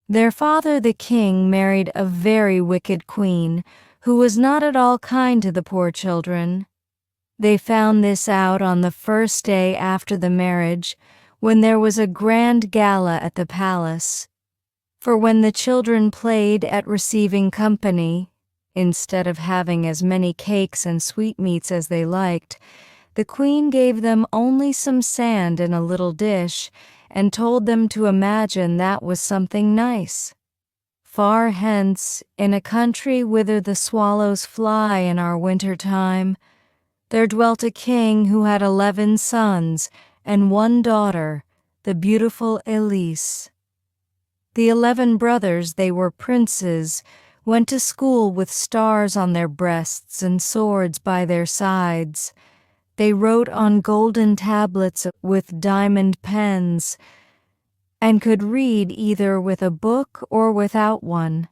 Their father, the king, married a very wicked queen who was not at all kind to the poor children. They found this out on the first day after the marriage, when there was a grand gala at the palace. For when the children played at receiving company, instead of having as many cakes and sweetmeats as they liked, the queen gave them only some sand in a little dish and told them to imagine that was something nice. Far hence, in a country whither the swallows fly in our winter time, there dwelt a king who had 11 sons and 1 daughter, the beautiful Elise. The 11 brothers, they were princes, went to school with stars on their breasts and swords by their sides. They wrote on golden tablets with diamond pens, and could read either with a book or without one.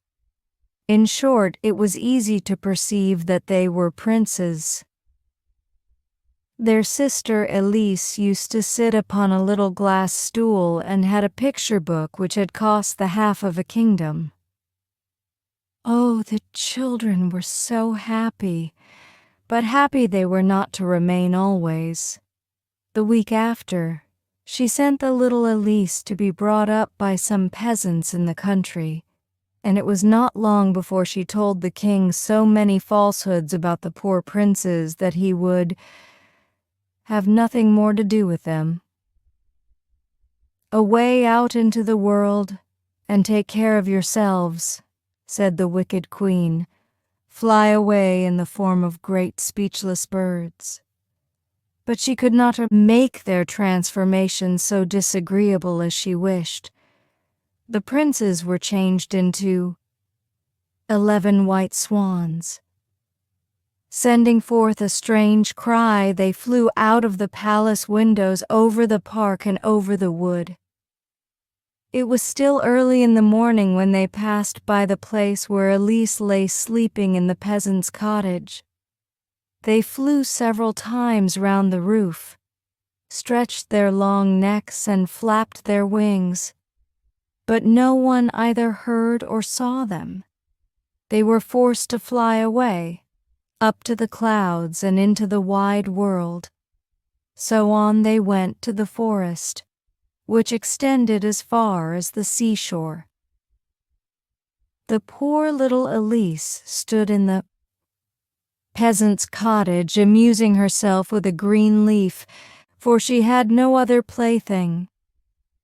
In short, it was easy to perceive that they were princes. Their sister Elise used to sit upon a little glass stool and had a picture book which had cost the half of a kingdom. Oh, the children were so happy, but happy they were not to remain always. The week after, she sent the little Elise to be brought up by some peasants in the country, and it was not long before she told the king so many falsehoods about the poor princes that he would have nothing more to do with them. "Away out into the world, and take care of yourselves," said the wicked queen. "Fly away in the form of great speechless birds." But she could not make their transformation so disagreeable as she wished. The princes were changed into 11 white swans. Sending forth a strange cry, they flew out of the palace windows over the park and over the wood. It was still early in the morning when they passed by the place where Elise lay sleeping in the peasant's cottage. They flew several times round the roof, stretched their long necks and flapped their wings, but no one either heard or saw them. They were forced to fly away, up to the clouds and into the wide world. So on they went to the forest, which extended as far as the seashore. The poor little Elise stood in the peasant's cottage, amusing herself with a green leaf, for she had no other plaything.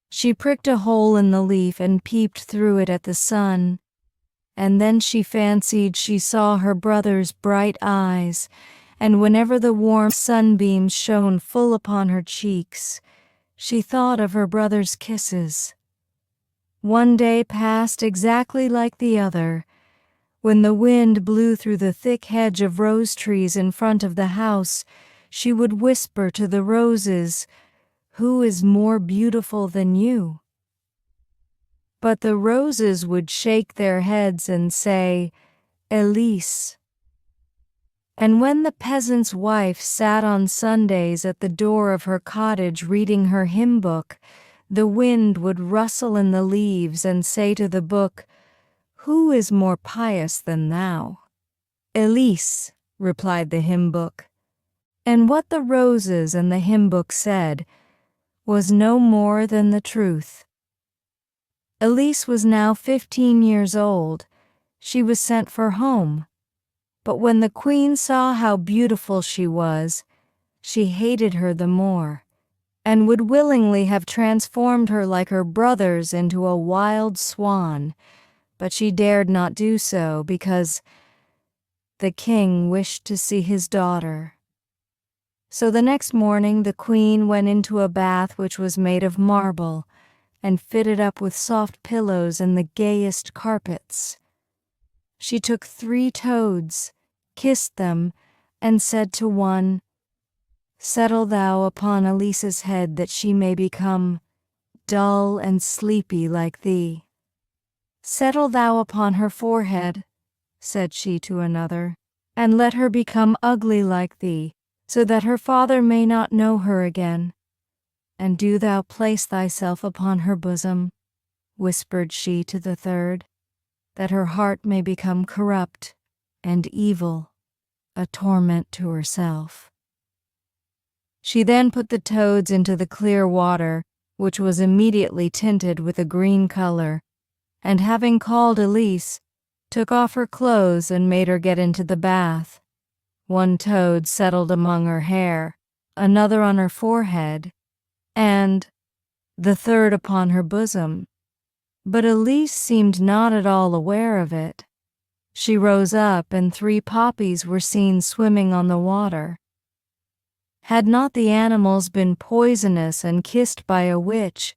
She pricked a hole in the leaf and peeped through it at the sun, and then she fancied she saw her brother's bright eyes, and whenever the warm sunbeams shone full upon her cheeks, she thought of her brother's kisses. One day passed exactly like the other. When the wind blew through the thick hedge of rose trees in front of the house, she would whisper to the roses, "Who is more beautiful than you?" But the roses would shake their heads and say, "Elise." And when the peasant's wife sat on Sundays at the door of her cottage reading her hymn book, the wind would rustle in the leaves and say to the book, "Who is more pious than thou?" "Elise," replied the hymn book. And what the roses and the hymn book said was no more than the truth. Elise was now 15 years old. She was sent for home. But when the queen saw how beautiful she was, she hated her the more, and would willingly have transformed her like her brothers into a wild swan, but she dared not do so because the king wished to see his daughter. So the next morning the queen went into a bath which was made of marble and fitted up with soft pillows and the gayest carpets. She took 3 toads, kissed them, and said to one, "Settle thou upon Elise's head that she may become dull and sleepy like thee." "Settle thou upon her forehead," said she to another, "and let her become ugly like thee, so that her father may not know her again. And do thou place thyself upon her bosom, whispered she to the third, "that her heart may become corrupt and evil, a torment to herself." She then put the toads into the clear water, which was immediately tinted with a green color, and having called Elise, took off her clothes and made her get into the bath. One toad settled among her hair, another on her forehead, and the third upon her bosom. But Elise seemed not at all aware of it. She rose up, and 3 poppies were seen swimming on the water. Had not the animals been poisonous and kissed by a witch,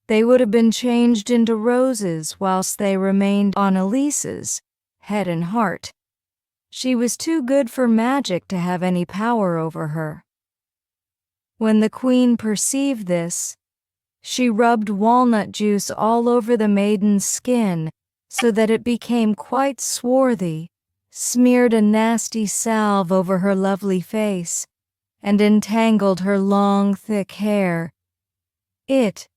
they would have been changed into roses whilst they remained on Elise's head and heart. She was too good for magic to have any power over her. When the queen perceived this, she rubbed walnut juice all over the maiden's skin so that it became quite swarthy, smeared a nasty salve over her lovely face, and entangled her long, thick hair. It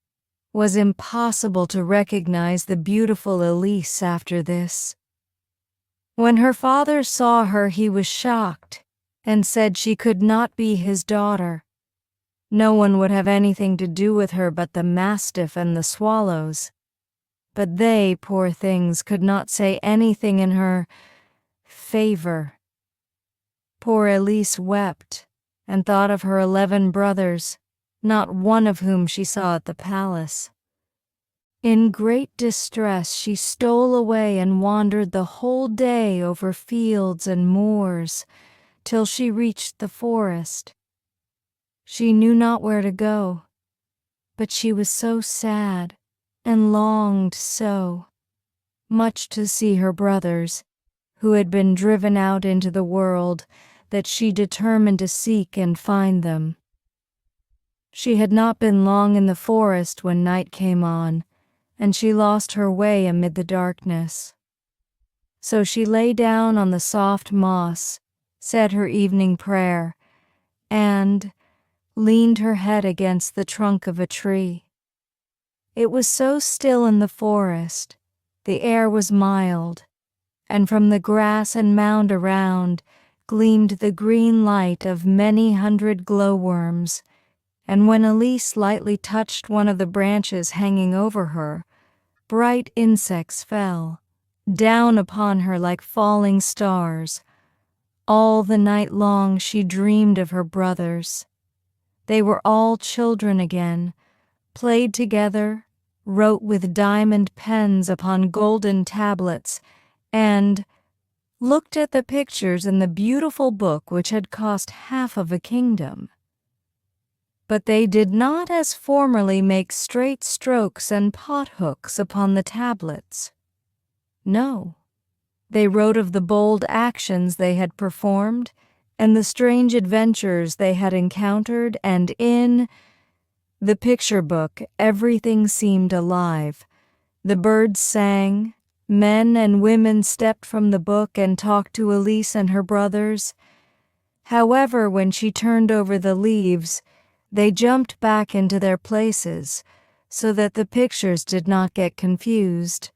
was impossible to recognize the beautiful Elise after this. When her father saw her, he was shocked and said she could not be his daughter. No one would have anything to do with her but the mastiff and the swallows. But they, poor things, could not say anything in her favor. Poor Elise wept and thought of her 11 brothers, not one of whom she saw at the palace. In great distress she stole away and wandered the whole day over fields and moors till she reached the forest. She knew not where to go, but she was so sad and longed so much to see her brothers, who had been driven out into the world, that she determined to seek and find them. She had not been long in the forest when night came on, and she lost her way amid the darkness. So she lay down on the soft moss, said her evening prayer, and leaned her head against the trunk of a tree. It was so still in the forest, the air was mild, and from the grass and mound around gleamed the green light of many hundred glowworms, and when Elise lightly touched one of the branches hanging over her, bright insects fell down upon her like falling stars. All the night long she dreamed of her brothers. They were all children again, played together, wrote with diamond pens upon golden tablets, and looked at the pictures in the beautiful book which had cost half of a kingdom. But they did not as formerly make straight strokes and pothooks upon the tablets. No, they wrote of the bold actions they had performed and the strange adventures they had encountered, and in the picture book everything seemed alive. The birds sang, men and women stepped from the book and talked to Elise and her brothers. However, when she turned over the leaves, they jumped back into their places so that the pictures did not get confused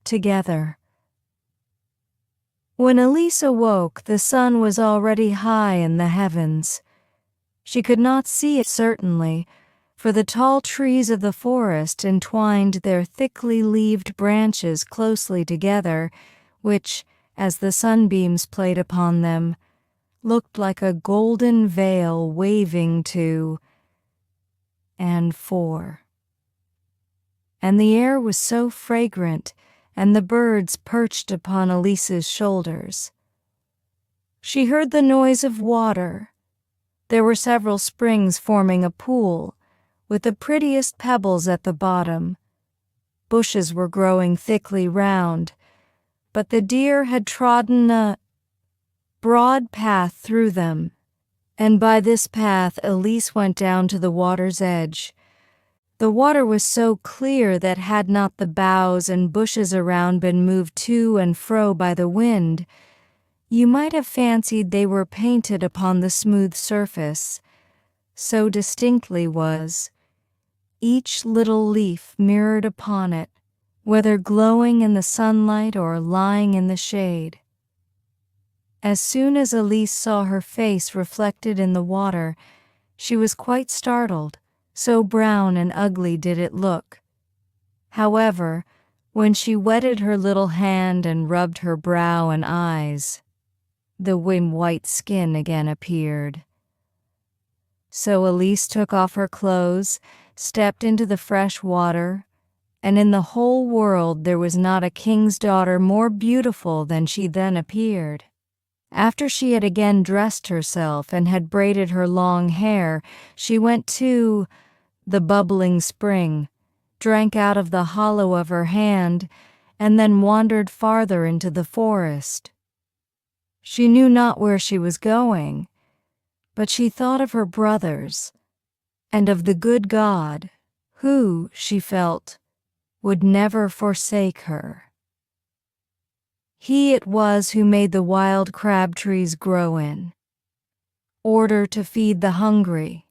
together. When Elise awoke, the sun was already high in the heavens. She could not see it certainly, for the tall trees of the forest entwined their thickly leaved branches closely together, which, as the sunbeams played upon them, looked like a golden veil waving to and for. And the air was so fragrant, and the birds perched upon Elise's shoulders. She heard the noise of water. There were several springs forming a pool, with the prettiest pebbles at the bottom. Bushes were growing thickly round, but the deer had trodden a broad path through them, and by this path Elise went down to the water's edge. The water was so clear that had not the boughs and bushes around been moved to and fro by the wind, you might have fancied they were painted upon the smooth surface. So distinctly was each little leaf mirrored upon it whether glowing in the sunlight or lying in the shade. As soon as Elise saw her face reflected in the water, she was quite startled, so brown and ugly did it look. However, when she wetted her little hand and rubbed her brow and eyes, the white skin again appeared. So Elise took off her clothes, stepped into the fresh water, and in the whole world there was not a king's daughter more beautiful than she then appeared. After she had again dressed herself and had braided her long hair, she went to the bubbling spring, drank out of the hollow of her hand, and then wandered farther into the forest. She knew not where she was going, but she thought of her brothers, and of the good God, who, she felt, would never forsake her. He it was who made the wild crab trees grow in order to feed the hungry,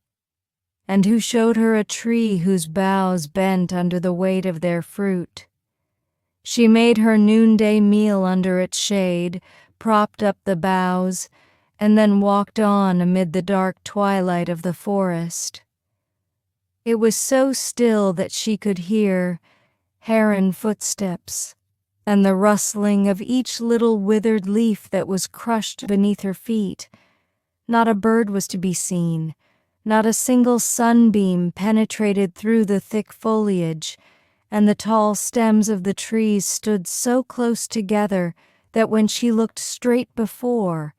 and who showed her a tree whose boughs bent under the weight of their fruit. She made her noonday meal under its shade, propped up the boughs, and then walked on amid the dark twilight of the forest. It was so still that she could hear heron footsteps and the rustling of each little withered leaf that was crushed beneath her feet. Not a bird was to be seen, not a single sunbeam penetrated through the thick foliage, and the tall stems of the trees stood so close together that when she looked straight before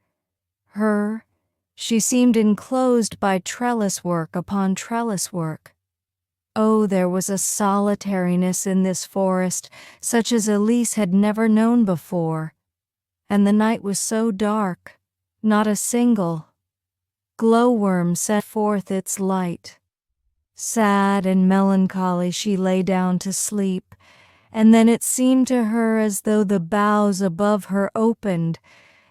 her, she seemed enclosed by trellis work upon trellis work. Oh, there was a solitariness in this forest such as Elise had never known before, and the night was so dark, not a single glowworm set forth its light. Sad and melancholy she lay down to sleep, and then it seemed to her as though the boughs above her opened,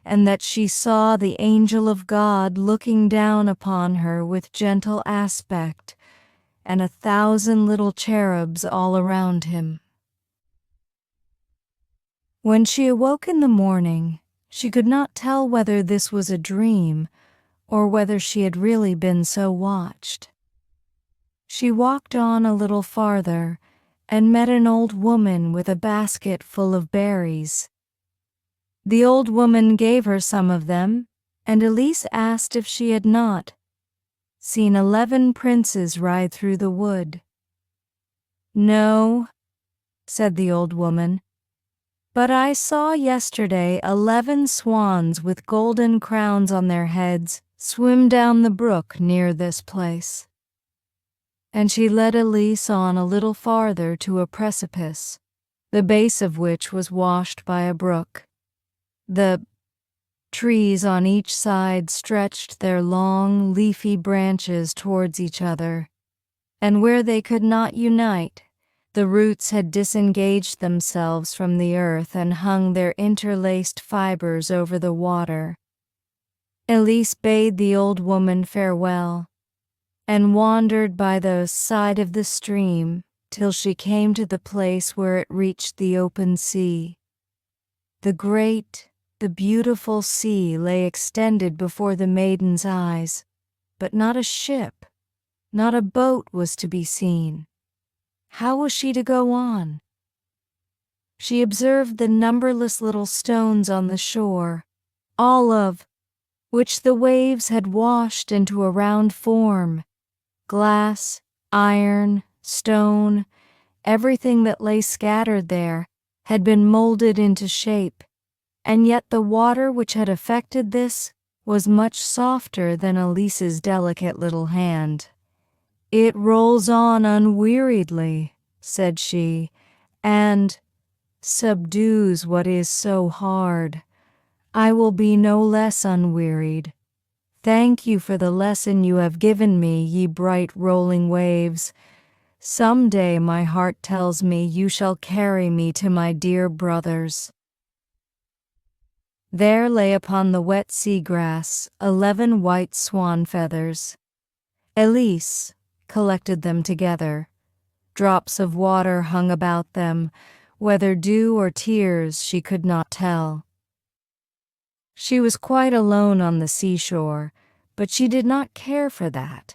and that she saw the angel of God looking down upon her with gentle aspect, and 1,000 little cherubs all around him. When she awoke in the morning, she could not tell whether this was a dream or whether she had really been so watched. She walked on a little farther and met an old woman with a basket full of berries. The old woman gave her some of them, and Elise asked if she had not seen 11 princes ride through the wood. "No," said the old woman, "but I saw yesterday 11 swans with golden crowns on their heads swim down the brook near this place." And she led Elise on a little farther to a precipice, the base of which was washed by a brook. The trees on each side stretched their long, leafy branches towards each other, and where they could not unite, the roots had disengaged themselves from the earth and hung their interlaced fibers over the water. Elise bade the old woman farewell, and wandered by the side of the stream till she came to the place where it reached the open sea. The beautiful sea lay extended before the maiden's eyes, but not a ship, not a boat was to be seen. How was she to go on? She observed the numberless little stones on the shore, all of which the waves had washed into a round form. Glass, iron, stone, everything that lay scattered there had been molded into shape. And yet the water which had affected this was much softer than Elise's delicate little hand. "It rolls on unweariedly," said she, "and subdues what is so hard. I will be no less unwearied. Thank you for the lesson you have given me, ye bright rolling waves. Some day, my heart tells me, you shall carry me to my dear brothers." There lay upon the wet sea grass 11 white swan feathers. Elise collected them together. Drops of water hung about them, whether dew or tears she could not tell. She was quite alone on the seashore, but she did not care for that.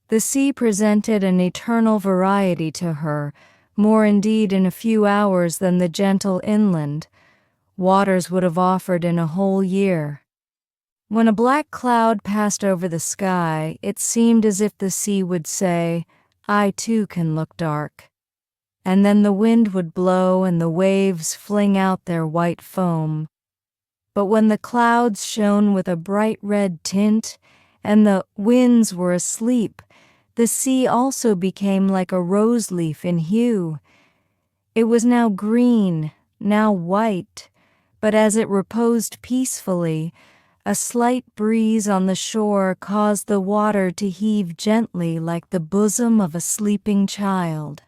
The sea presented an eternal variety to her, more indeed in a few hours than the gentle inland waters would have offered in a whole year. When a black cloud passed over the sky, it seemed as if the sea would say, "I too can look dark." And then the wind would blow and the waves fling out their white foam. But when the clouds shone with a bright red tint and the winds were asleep, the sea also became like a rose leaf in hue. It was now green, now white, but as it reposed peacefully, a slight breeze on the shore caused the water to heave gently like the bosom of a sleeping child.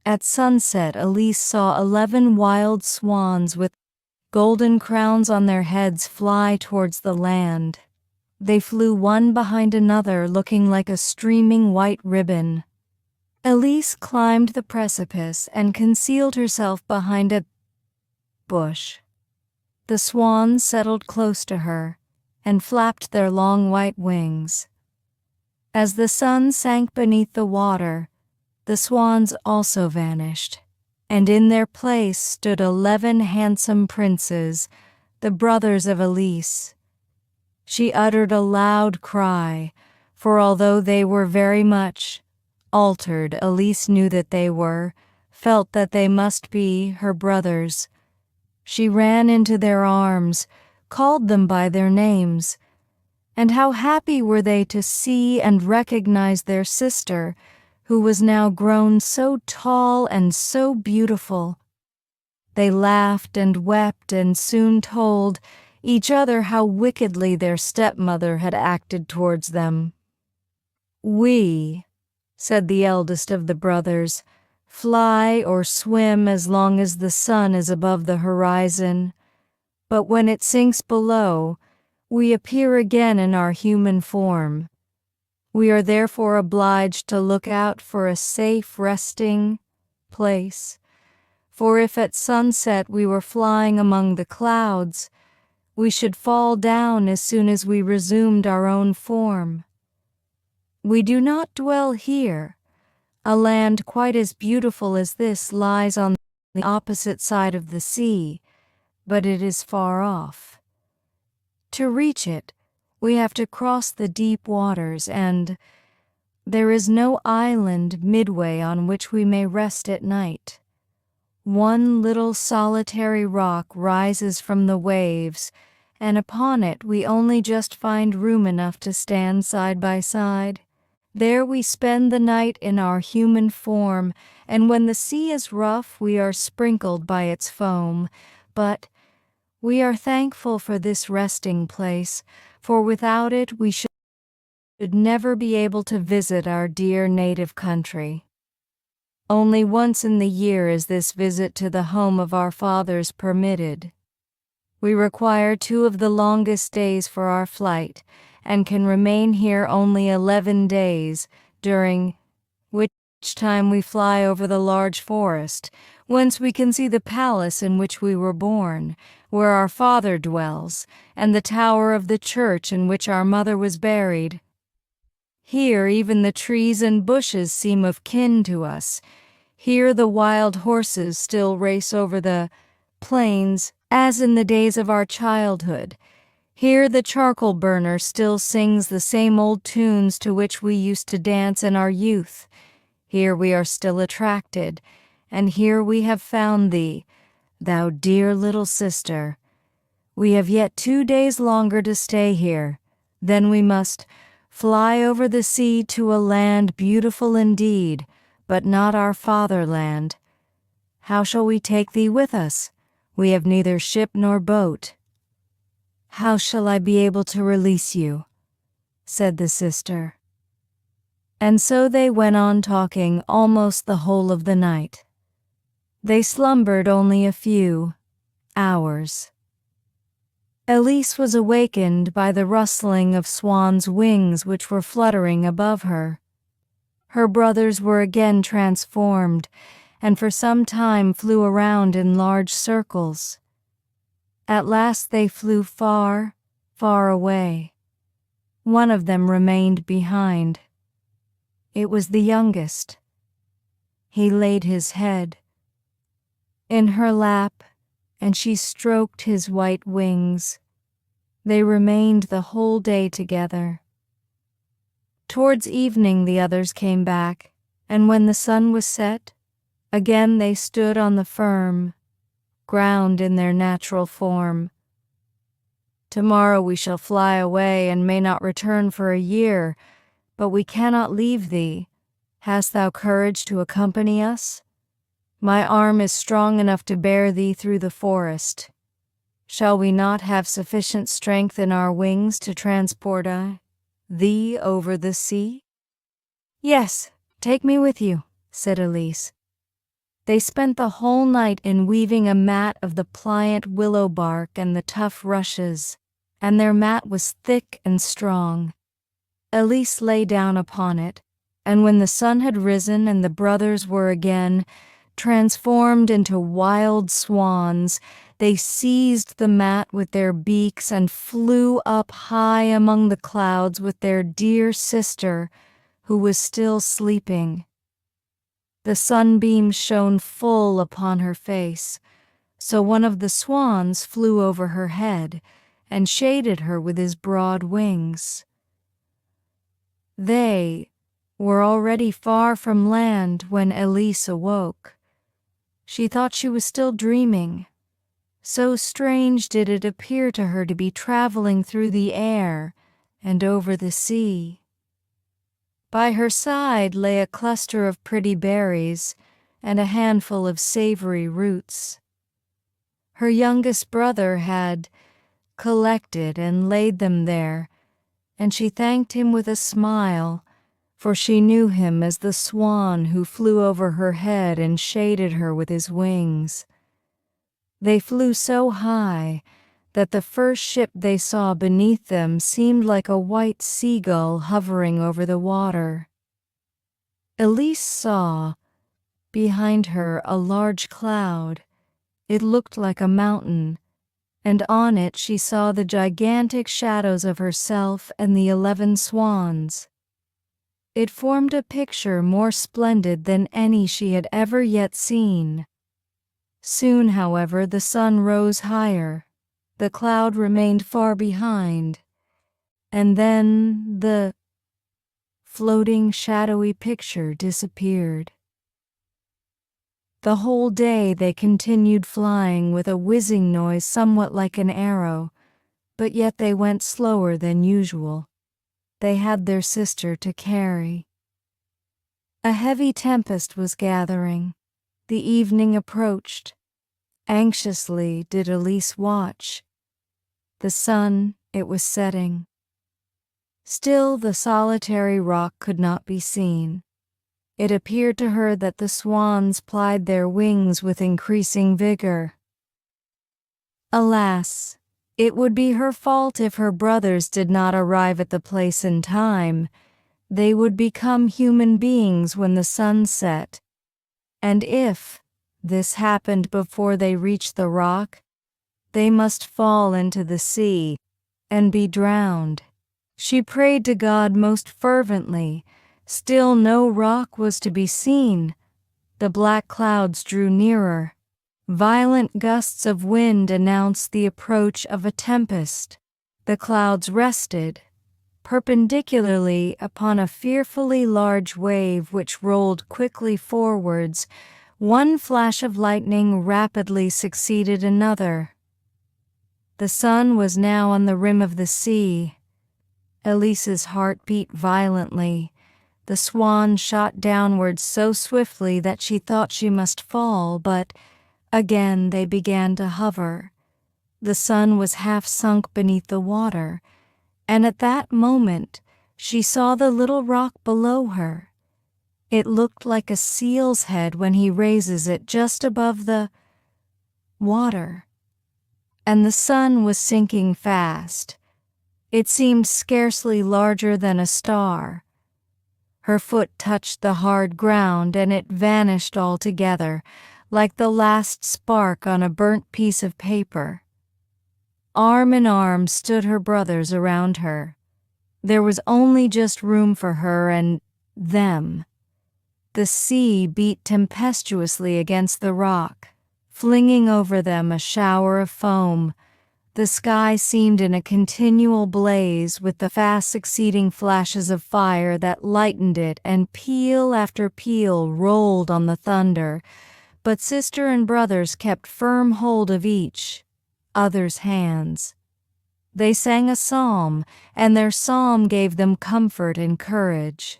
At sunset, Elise saw 11 wild swans with golden crowns on their heads fly towards the land. They flew one behind another, looking like a streaming white ribbon. Elise climbed the precipice and concealed herself behind a bush. The swans settled close to her and flapped their long white wings. As the sun sank beneath the water, the swans also vanished, and in their place stood 11 handsome princes, the brothers of Elise. She uttered a loud cry, for although they were very much altered, Elise knew that they were, felt that they must be her brothers. She ran into their arms, called them by their names, and how happy were they to see and recognize their sister, who was now grown so tall and so beautiful. They laughed and wept and soon told each other how wickedly their stepmother had acted towards them. "We," said the eldest of the brothers, "fly or swim as long as the sun is above the horizon. But when it sinks below, we appear again in our human form. We are therefore obliged to look out for a safe resting place. For if at sunset we were flying among the clouds, we should fall down as soon as we resumed our own form. We do not dwell here. A land quite as beautiful as this lies on the opposite side of the sea, but it is far off. To reach it, we have to cross the deep waters, and there is no island midway on which we may rest at night. One little solitary rock rises from the waves, and upon it we only just find room enough to stand side by side. There we spend the night in our human form, and when the sea is rough we are sprinkled by its foam. But we are thankful for this resting place, for without it we should never be able to visit our dear native country. Only once in the year is this visit to the home of our fathers permitted. We require 2 of the longest days for our flight, and can remain here only 11 days, during which time we fly over the large forest, whence we can see the palace in which we were born, where our father dwells, and the tower of the church in which our mother was buried. Here even the trees and bushes seem of kin to us. Here the wild horses still race over the plains, as in the days of our childhood. Here the charcoal burner still sings the same old tunes to which we used to dance in our youth. Here we are still attracted, and here we have found thee, thou dear little sister. We have yet 2 days longer to stay here. Then we must fly over the sea to a land beautiful indeed, but not our fatherland. How shall we take thee with us? We have neither ship nor boat." "How shall I be able to release you?" said the sister. And so they went on talking almost the whole of the night. They slumbered only a few hours. Elise was awakened by the rustling of swans' wings which were fluttering above her. Her brothers were again transformed, and for some time flew around in large circles. At last they flew far, far away. One of them remained behind. It was the youngest. He laid his head in her lap, and she stroked his white wings. They remained the whole day together. Towards evening the others came back, and when the sun was set, again they stood on the firm ground in their natural form. "Tomorrow we shall fly away and may not return for a year, but we cannot leave thee. Hast thou courage to accompany us? My arm is strong enough to bear thee through the forest. Shall we not have sufficient strength in our wings to transport thee over the sea?" "Yes, take me with you," said Elise. They spent the whole night in weaving a mat of the pliant willow bark and the tough rushes, and their mat was thick and strong. Elise lay down upon it, and when the sun had risen and the brothers were again transformed into wild swans, they seized the mat with their beaks and flew up high among the clouds with their dear sister, who was still sleeping. The sunbeams shone full upon her face, so one of the swans flew over her head and shaded her with his broad wings. They were already far from land when Elise awoke. She thought she was still dreaming. So strange did it appear to her to be traveling through the air and over the sea. By her side lay a cluster of pretty berries and a handful of savory roots. Her youngest brother had collected and laid them there, and she thanked him with a smile, for she knew him as the swan who flew over her head and shaded her with his wings. They flew so high that the first ship they saw beneath them seemed like a white seagull hovering over the water. Elise saw, behind her, a large cloud. It looked like a mountain, and on it she saw the gigantic shadows of herself and the 11 swans. It formed a picture more splendid than any she had ever yet seen. Soon, however, the sun rose higher. The cloud remained far behind, and then the floating, shadowy picture disappeared. The whole day they continued flying with a whizzing noise somewhat like an arrow, but yet they went slower than usual. They had their sister to carry. A heavy tempest was gathering. The evening approached. Anxiously did Elise watch. The sun, it was setting. Still the solitary rock could not be seen. It appeared to her that the swans plied their wings with increasing vigor. Alas, it would be her fault if her brothers did not arrive at the place in time. They would become human beings when the sun set. And if this happened before they reached the rock, they must fall into the sea and be drowned. She prayed to God most fervently. Still no rock was to be seen. The black clouds drew nearer. Violent gusts of wind announced the approach of a tempest. The clouds rested perpendicularly upon a fearfully large wave which rolled quickly forwards. One flash of lightning rapidly succeeded another. The sun was now on the rim of the sea. Elise's heart beat violently. The swan shot downwards so swiftly that she thought she must fall, but again they began to hover. The sun was half sunk beneath the water, and at that moment she saw the little rock below her. It looked like a seal's head when he raises it just above the water, and the sun was sinking fast. It seemed scarcely larger than a star. Her foot touched the hard ground and it vanished altogether, like the last spark on a burnt piece of paper. Arm in arm stood her brothers around her. There was only just room for her and them. The sea beat tempestuously against the rock, flinging over them a shower of foam. The sky seemed in a continual blaze with the fast succeeding flashes of fire that lightened it, and peal after peal rolled on the thunder. But sister and brothers kept firm hold of each other's hands. They sang a psalm, and their psalm gave them comfort and courage.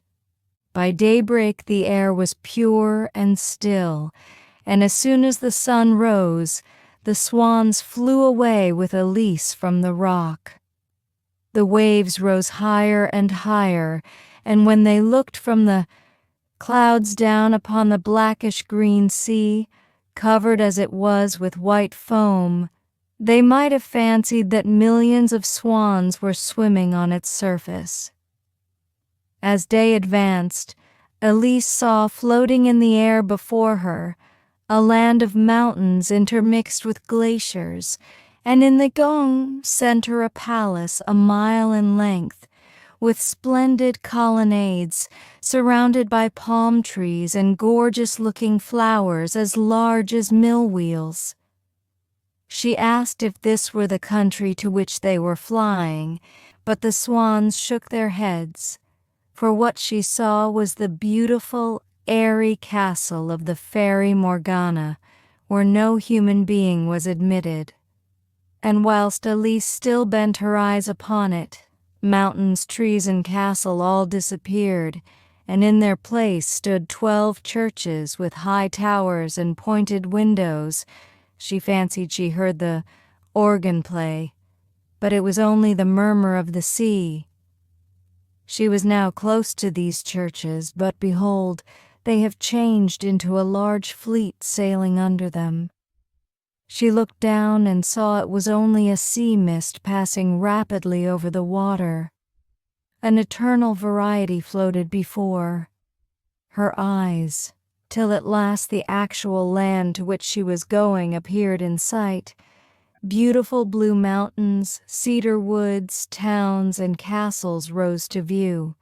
By daybreak the air was pure and still, and as soon as the sun rose, the swans flew away with Elise from the rock. The waves rose higher and higher, and when they looked from the clouds down upon the blackish-green sea, covered as it was with white foam, they might have fancied that millions of swans were swimming on its surface. As day advanced, Elise saw floating in the air before her a land of mountains intermixed with glaciers, and in the Gong center a palace a mile in length, with splendid colonnades surrounded by palm trees and gorgeous-looking flowers as large as mill wheels. She asked if this were the country to which they were flying, but the swans shook their heads, for what she saw was the beautiful, airy castle of the fairy Morgana, where no human being was admitted. And whilst Elise still bent her eyes upon it, mountains, trees, and castle all disappeared, and in their place stood 12 churches with high towers and pointed windows. She fancied she heard the organ play, but it was only the murmur of the sea. She was now close to these churches, but behold, they have changed into a large fleet sailing under them. She looked down and saw it was only a sea mist passing rapidly over the water. An eternal variety floated before her eyes, till at last the actual land to which she was going appeared in sight. Beautiful blue mountains, cedar woods, towns, and castles rose to view.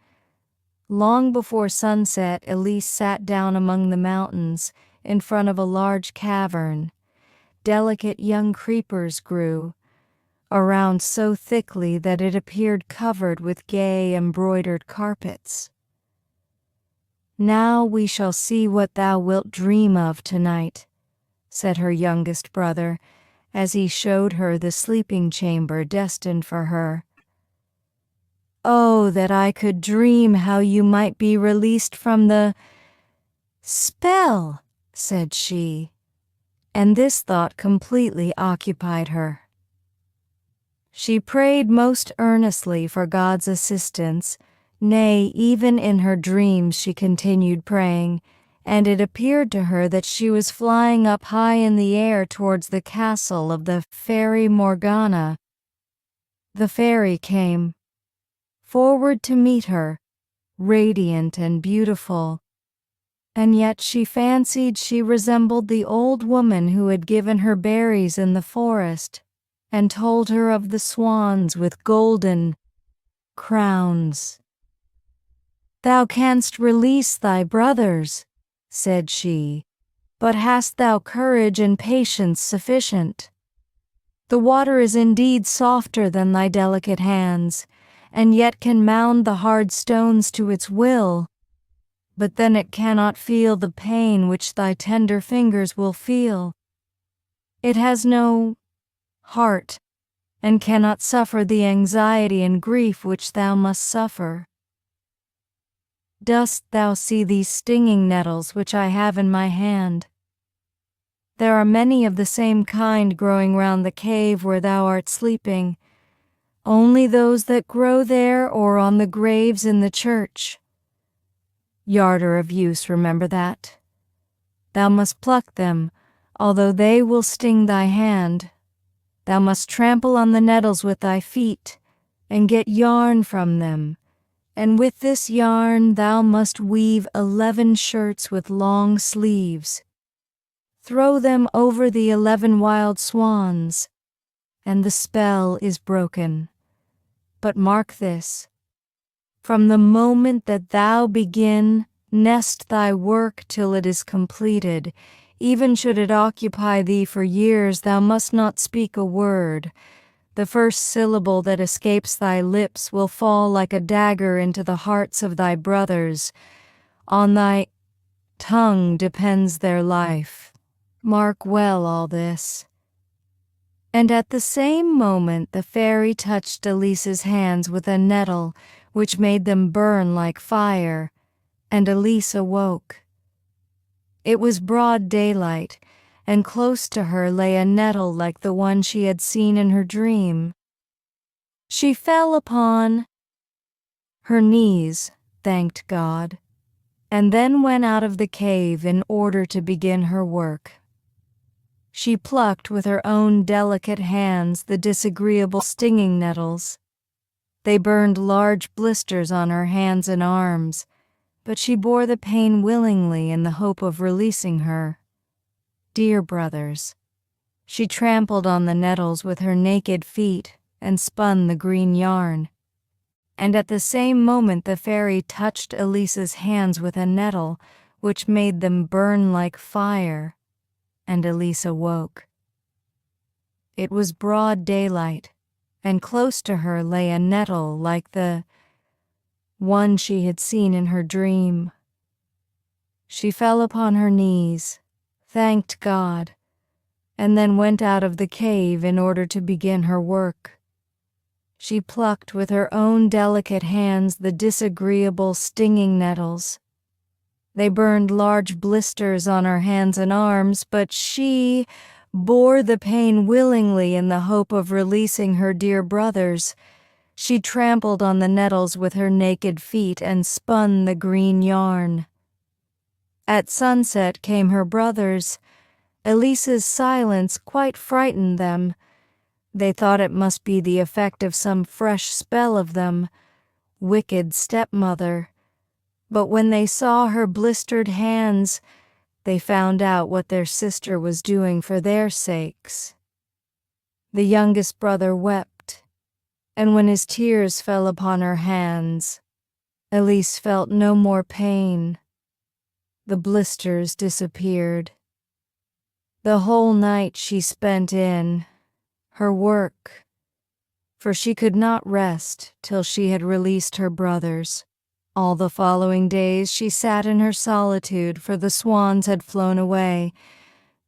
Long before sunset, Elise sat down among the mountains, in front of a large cavern. Delicate young creepers grew around so thickly that it appeared covered with gay embroidered carpets. "Now we shall see what thou wilt dream of tonight," said her youngest brother, as he showed her the sleeping chamber destined for her. "Oh, that I could dream how you might be released from the spell," said she, and this thought completely occupied her. She prayed most earnestly for God's assistance, nay, even in her dreams she continued praying, and it appeared to her that she was flying up high in the air towards the castle of the fairy Morgana. The fairy came forward to meet her, radiant and beautiful, and yet she fancied she resembled the old woman who had given her berries in the forest, and told her of the swans with golden crowns. "Thou canst release thy brothers," said she, "but hast thou courage and patience sufficient? The water is indeed softer than thy delicate hands, and yet can mound the hard stones to its will, but then it cannot feel the pain which thy tender fingers will feel. It has no heart, and cannot suffer the anxiety and grief which thou must suffer. Dost thou see these stinging nettles which I have in my hand? There are many of the same kind growing round the cave where thou art sleeping, only those that grow there or on the graves in the church. Yarder of use, remember that. Thou must pluck them, although they will sting thy hand. Thou must trample on the nettles with thy feet, and get yarn from them, And with this yarn thou must weave 11 shirts with long sleeves. Throw them over the 11 wild swans, and the spell is broken. But mark this, from the moment that thou begin, nest thy work till it is completed. Even should it occupy thee for years, thou must not speak a word. The first syllable that escapes thy lips will fall like a dagger into the hearts of thy brothers. On thy tongue depends their life. Mark well all this. And at the same moment the fairy touched Elise's hands with a nettle, which made them burn like fire, and Elise awoke. It was broad daylight, and close to her lay a nettle like the one she had seen in her dream. She fell upon her knees, thanked God, and then went out of the cave in order to begin her work. She plucked with her own delicate hands the disagreeable stinging nettles. They burned large blisters on her hands and arms, but she bore the pain willingly in the hope of releasing her dear brothers. She trampled on the nettles with her naked feet and spun the green yarn. And at the same moment the fairy touched Elise's hands with a nettle, which made them burn like fire, and Elise awoke. It was broad daylight, and close to her lay a nettle like the one she had seen in her dream. She fell upon her knees, thanked God, and then went out of the cave in order to begin her work. She plucked with her own delicate hands the disagreeable stinging nettles. They burned large blisters on her hands and arms, but she bore the pain willingly in the hope of releasing her dear brothers. She trampled on the nettles with her naked feet and spun the green yarn. At sunset came her brothers. Elise's silence quite frightened them. They thought it must be the effect of some fresh spell of them, wicked stepmother. But when they saw her blistered hands, they found out what their sister was doing for their sakes. The youngest brother wept, and when his tears fell upon her hands, Elise felt no more pain. The blisters disappeared. The whole night she spent in her work, for she could not rest till she had released her brothers. All the following days she sat in her solitude, for the swans had flown away,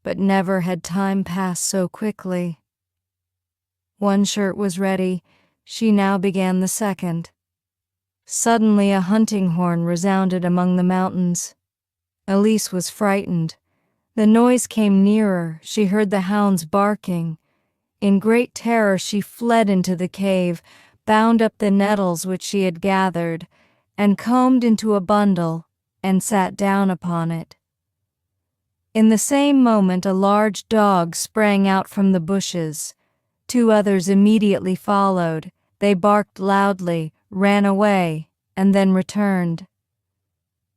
but never had time passed so quickly. One shirt was ready. She now began the second. Suddenly a hunting horn resounded among the mountains. Elise was frightened. The noise came nearer. She heard the hounds barking. In great terror she fled into the cave, bound up the nettles which she had gathered, and combed into a bundle, and sat down upon it. In the same moment a large dog sprang out from the bushes. 2 others immediately followed. They barked loudly, ran away, and then returned.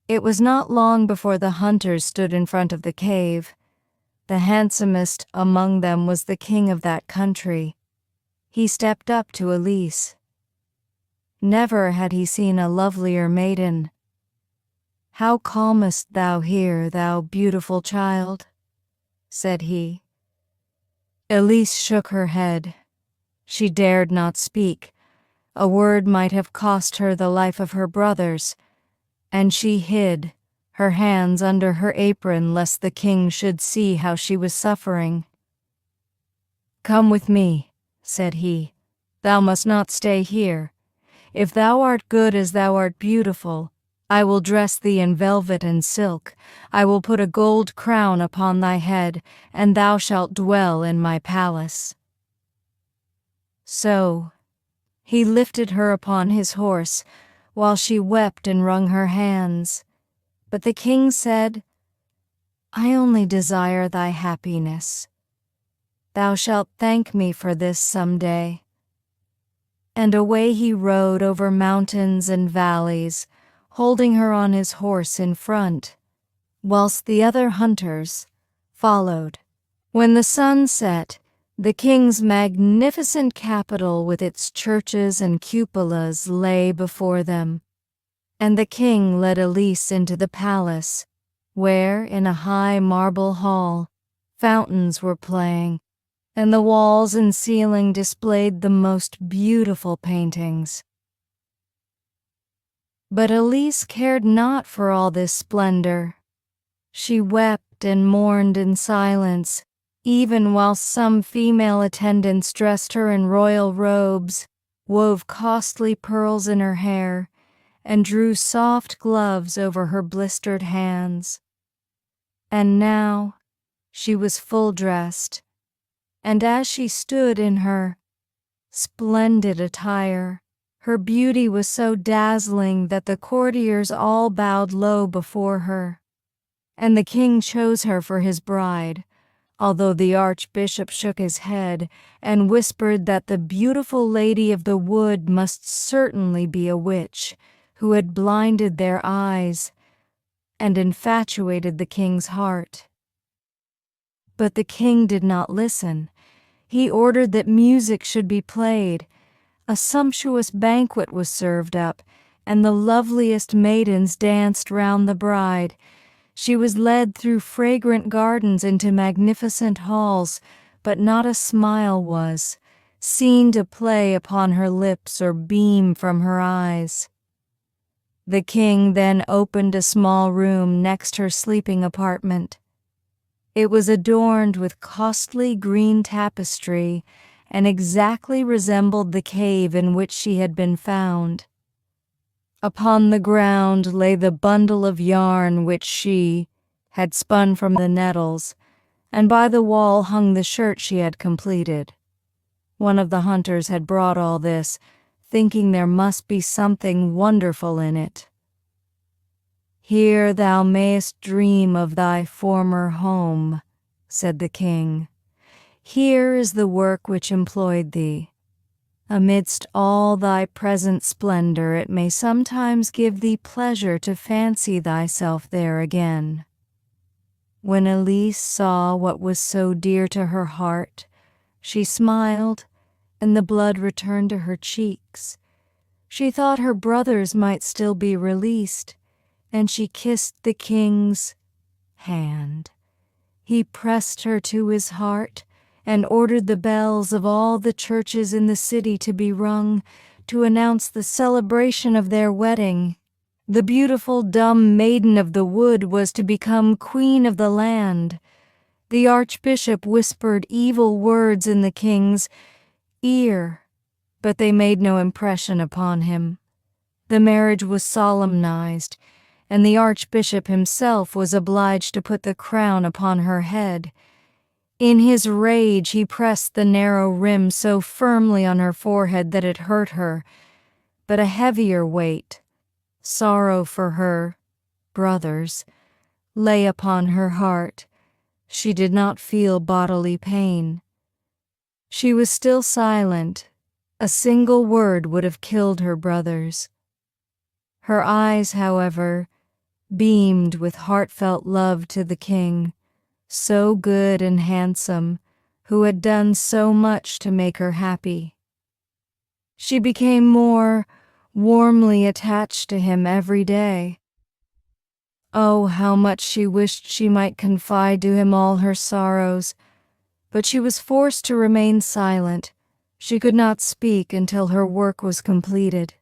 It was not long before the hunters stood in front of the cave. The handsomest among them was the king of that country. He stepped up to Elise. Never had he seen a lovelier maiden. "How calmest thou here, thou beautiful child?" said he. Elise shook her head. She dared not speak. A word might have cost her the life of her brothers, and she hid her hands under her apron lest the king should see how she was suffering. "Come with me," said he. "Thou must not stay here. If thou art good as thou art beautiful, I will dress thee in velvet and silk. I will put a gold crown upon thy head, and thou shalt dwell in my palace." So he lifted her upon his horse, while she wept and wrung her hands. But the king said, "I only desire thy happiness. Thou shalt thank me for this some day." And away he rode over mountains and valleys, holding her on his horse in front, whilst the other hunters followed. When the sun set, the king's magnificent capital with its churches and cupolas lay before them, and the king led Elise into the palace, where, in a high marble hall, fountains were playing, and the walls and ceiling displayed the most beautiful paintings. But Elise cared not for all this splendor. She wept and mourned in silence, even while some female attendants dressed her in royal robes, wove costly pearls in her hair, and drew soft gloves over her blistered hands. And now she was full dressed, and as she stood in her splendid attire, her beauty was so dazzling that the courtiers all bowed low before her, and the king chose her for his bride, although the archbishop shook his head and whispered that the beautiful lady of the wood must certainly be a witch who had blinded their eyes and infatuated the king's heart. But the king did not listen. He ordered that music should be played. A sumptuous banquet was served up, and the loveliest maidens danced round the bride. She was led through fragrant gardens into magnificent halls, but not a smile was seen to play upon her lips or beam from her eyes. The king then opened a small room next her sleeping apartment. It was adorned with costly green tapestry and exactly resembled the cave in which she had been found. Upon the ground lay the bundle of yarn which she had spun from the nettles, and by the wall hung the shirt she had completed. One of the hunters had brought all this, thinking there must be something wonderful in it. "Here thou mayest dream of thy former home," said the king. "Here is the work which employed thee. Amidst all thy present splendor, it may sometimes give thee pleasure to fancy thyself there again." When Elise saw what was so dear to her heart, she smiled, and the blood returned to her cheeks. She thought her brothers might still be released, and she kissed the king's hand. He pressed her to his heart and ordered the bells of all the churches in the city to be rung to announce the celebration of their wedding. The beautiful dumb maiden of the wood was to become queen of the land. The archbishop whispered evil words in the king's ear, but they made no impression upon him. The marriage was solemnized, and the archbishop himself was obliged to put the crown upon her head. In his rage he pressed the narrow rim so firmly on her forehead that it hurt her, but a heavier weight, sorrow for her brothers, lay upon her heart. She did not feel bodily pain. She was still silent. A single word would have killed her brothers. Her eyes, however, beamed with heartfelt love to the king, so good and handsome, who had done so much to make her happy. She became more warmly attached to him every day. Oh, how much she wished she might confide to him all her sorrows, but she was forced to remain silent. She could not speak until her work was completed.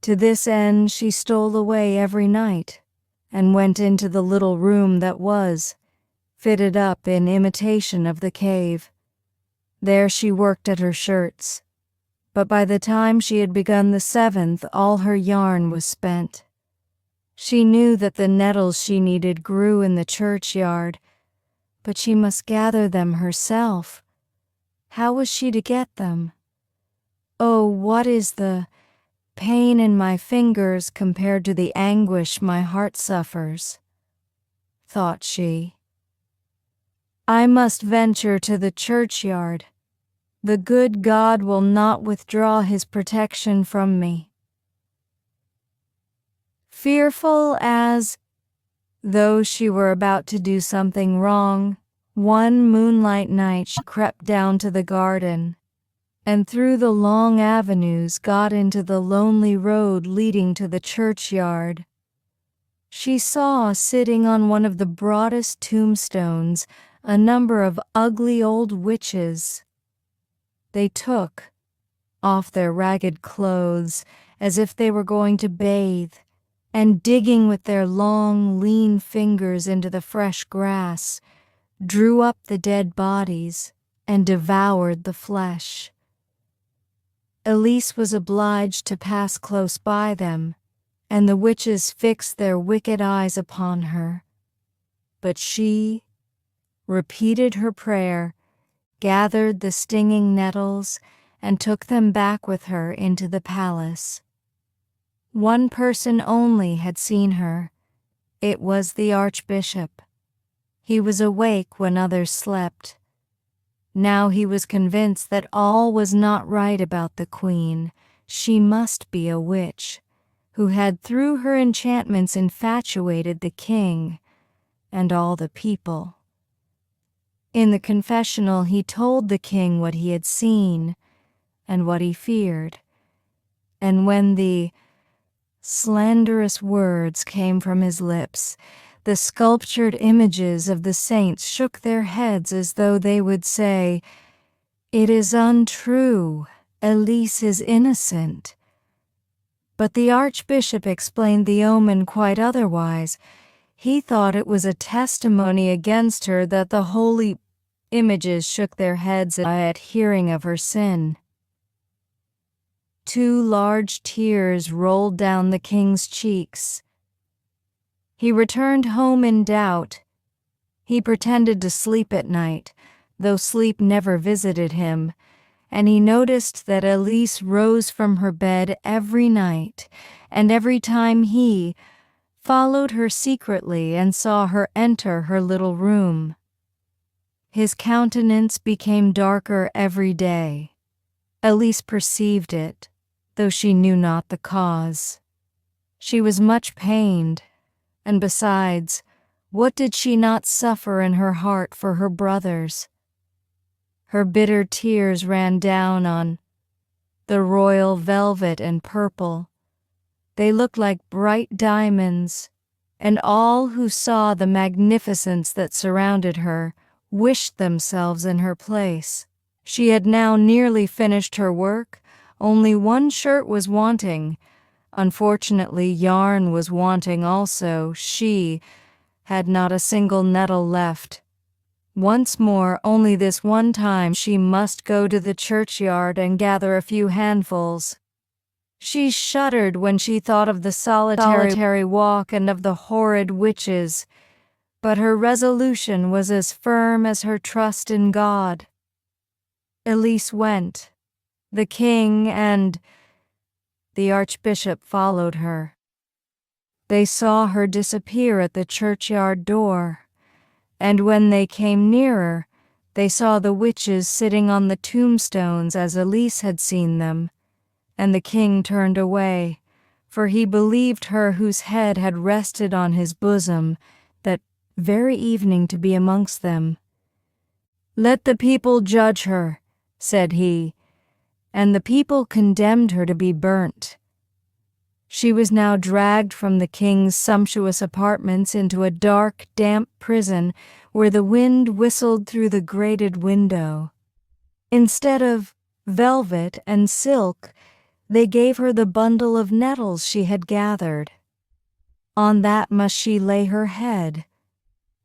To this end she stole away every night and went into the little room that was fitted up in imitation of the cave. There she worked at her shirts, but by the time she had begun the 7th, all her yarn was spent. She knew that the nettles she needed grew in the churchyard, but she must gather them herself. How was she to get them? Oh, what is the pain in my fingers compared to the anguish my heart suffers, thought she. I must venture to the churchyard. The good God will not withdraw his protection from me. Fearful as though she were about to do something wrong, one moonlight night she crept down to the garden, and through the long avenues got into the lonely road leading to the churchyard. She saw, sitting on one of the broadest tombstones, a number of ugly old witches. They took off their ragged clothes as if they were going to bathe, and digging with their long, lean fingers into the fresh grass, drew up the dead bodies and devoured the flesh. Elise was obliged to pass close by them, and the witches fixed their wicked eyes upon her. But she repeated her prayer, gathered the stinging nettles, and took them back with her into the palace. One person only had seen her. It was the archbishop. He was awake when others slept. Now he was convinced that all was not right about the queen. She must be a witch, who had through her enchantments infatuated the king and all the people. In the confessional he told the king what he had seen and what he feared, and when the slanderous words came from his lips, the sculptured images of the saints shook their heads as though they would say, "It is untrue, Elise is innocent." But the archbishop explained the omen quite otherwise. He thought it was a testimony against her that the holy images shook their heads at hearing of her sin. 2 large tears rolled down the king's cheeks. He returned home in doubt. He pretended to sleep at night, though sleep never visited him, and he noticed that Elise rose from her bed every night, and every time he followed her secretly and saw her enter her little room. His countenance became darker every day. Elise perceived it, though she knew not the cause. She was much pained, and besides, what did she not suffer in her heart for her brothers? Her bitter tears ran down on the royal velvet and purple. They looked like bright diamonds, and all who saw the magnificence that surrounded her wished themselves in her place. She had now nearly finished her work. Only one shirt was wanting. Unfortunately, yarn was wanting also. She had not a single nettle left. Once more, only this one time, she must go to the churchyard and gather a few handfuls. She shuddered when she thought of the solitary walk and of the horrid witches, but her resolution was as firm as her trust in God. Elise went. The king and the archbishop followed her. They saw her disappear at the churchyard door, and when they came nearer, they saw the witches sitting on the tombstones as Elise had seen them, and the king turned away, for he believed her whose head had rested on his bosom that very evening to be amongst them. "Let the people judge her," said he, and the people condemned her to be burnt. She was now dragged from the king's sumptuous apartments into a dark, damp prison where the wind whistled through the grated window. Instead of velvet and silk, they gave her the bundle of nettles she had gathered. On that must she lay her head.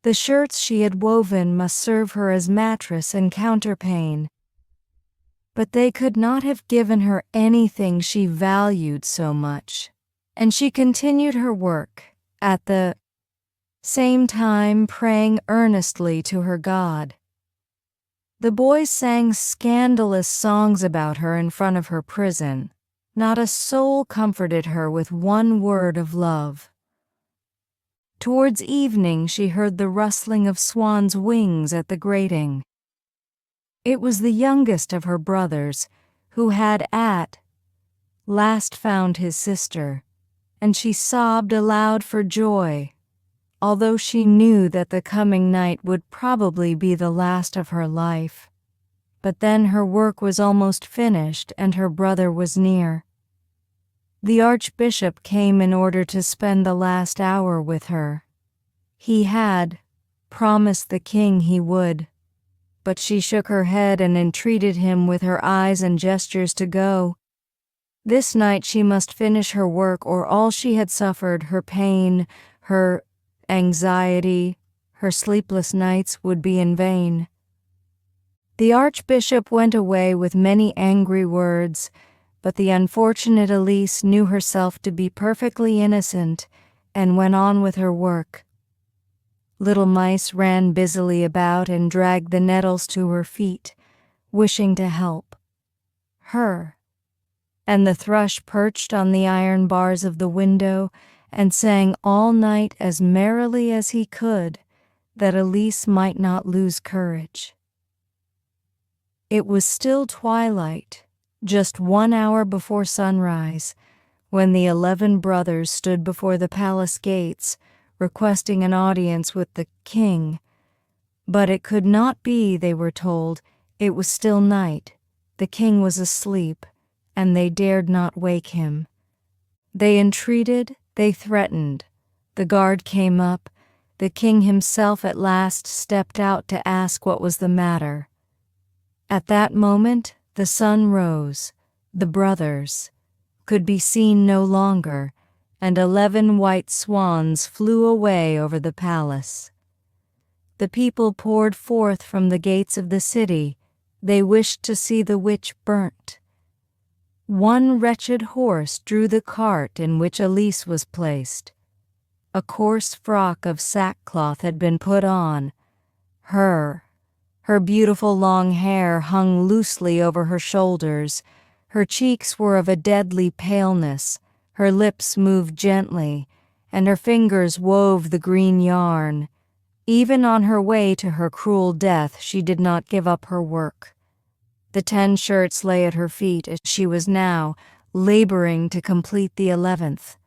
The shirts she had woven must serve her as mattress and counterpane. But they could not have given her anything she valued so much, and she continued her work, at the same time praying earnestly to her God. The boys sang scandalous songs about her in front of her prison. Not a soul comforted her with one word of love. Towards evening she heard the rustling of swans' wings at the grating. It was the youngest of her brothers, who had at last found his sister, and she sobbed aloud for joy, although she knew that the coming night would probably be the last of her life. But then her work was almost finished, and her brother was near. The archbishop came in order to spend the last hour with her. He had promised the king he would, but she shook her head and entreated him with her eyes and gestures to go. This night she must finish her work, or all she had suffered, her pain, her anxiety, her sleepless nights, would be in vain. The archbishop went away with many angry words, but the unfortunate Elise knew herself to be perfectly innocent and went on with her work. Little mice ran busily about and dragged the nettles to her feet, wishing to help her. And the thrush perched on the iron bars of the window and sang all night as merrily as he could, that Elise might not lose courage. It was still twilight, just 1 hour before sunrise, when the 11 brothers stood before the palace gates, requesting an audience with the king. But it could not be, they were told. It was still night, the king was asleep, and they dared not wake him. They entreated, they threatened. The guard came up. The king himself at last stepped out to ask what was the matter. At that moment the sun rose. The brothers could be seen no longer, and 11 white swans flew away over the palace. The people poured forth from the gates of the city. They wished to see the witch burnt. One wretched horse drew the cart in which Elise was placed. A coarse frock of sackcloth had been put on. Her beautiful long hair hung loosely over her shoulders. Her cheeks were of a deadly paleness. Her lips moved gently, and her fingers wove the green yarn. Even on her way to her cruel death, she did not give up her work. The 10 shirts lay at her feet as she was now laboring to complete the 11th.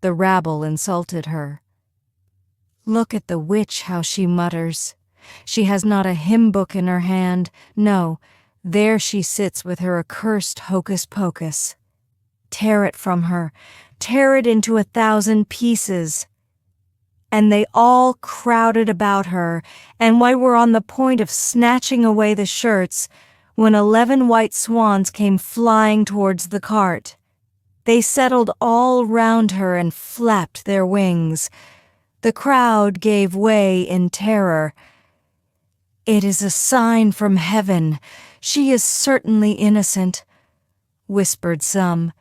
The rabble insulted her. "Look at the witch, how she mutters. She has not a hymn book in her hand. No, there she sits with her accursed hocus-pocus. Tear it from her. Tear it into 1,000 pieces." And they all crowded about her, and we were on the point of snatching away the shirts when 11 white swans came flying towards the cart. They settled all round her and flapped their wings. The crowd gave way in terror. "It is a sign from heaven. She is certainly innocent," whispered some.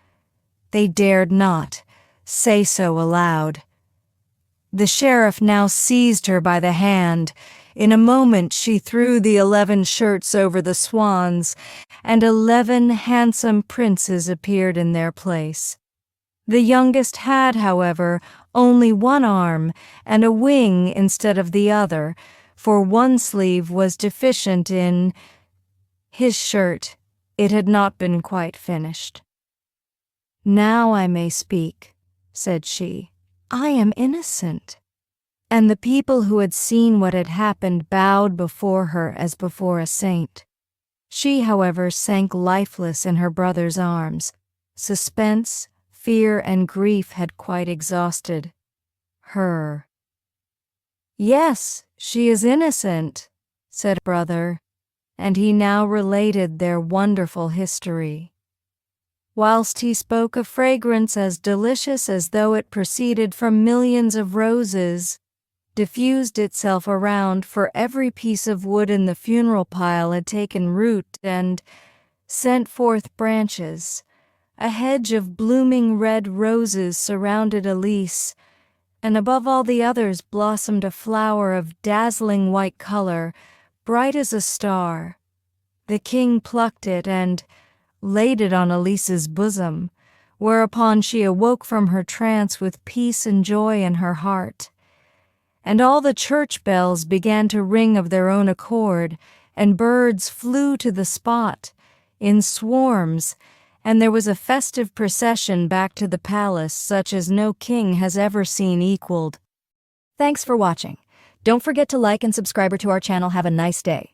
They dared not say so aloud. The sheriff now seized her by the hand. In a moment she threw the 11 shirts over the swans, and 11 handsome princes appeared in their place. The youngest had, however, only one arm and a wing instead of the other, for one sleeve was deficient in his shirt. It had not been quite finished. "Now I may speak," said she. "I am innocent." And the people who had seen what had happened bowed before her as before a saint. She, however, sank lifeless in her brother's arms. Suspense, fear, and grief had quite exhausted her. "Yes, she is innocent," said brother, and he now related their wonderful history. Whilst he spoke, a fragrance as delicious as though it proceeded from millions of roses diffused itself around, for every piece of wood in the funeral pile had taken root and sent forth branches. A hedge of blooming red roses surrounded Elise, and above all the others blossomed a flower of dazzling white color, bright as a star. The king plucked it and laid it on Elise's bosom, whereupon she awoke from her trance with peace and joy in her heart. And all the church bells began to ring of their own accord, and birds flew to the spot in swarms, and there was a festive procession back to the palace such as no king has ever seen equaled. Thanks for watching. Don't forget to like and subscribe to our channel. Have a nice day.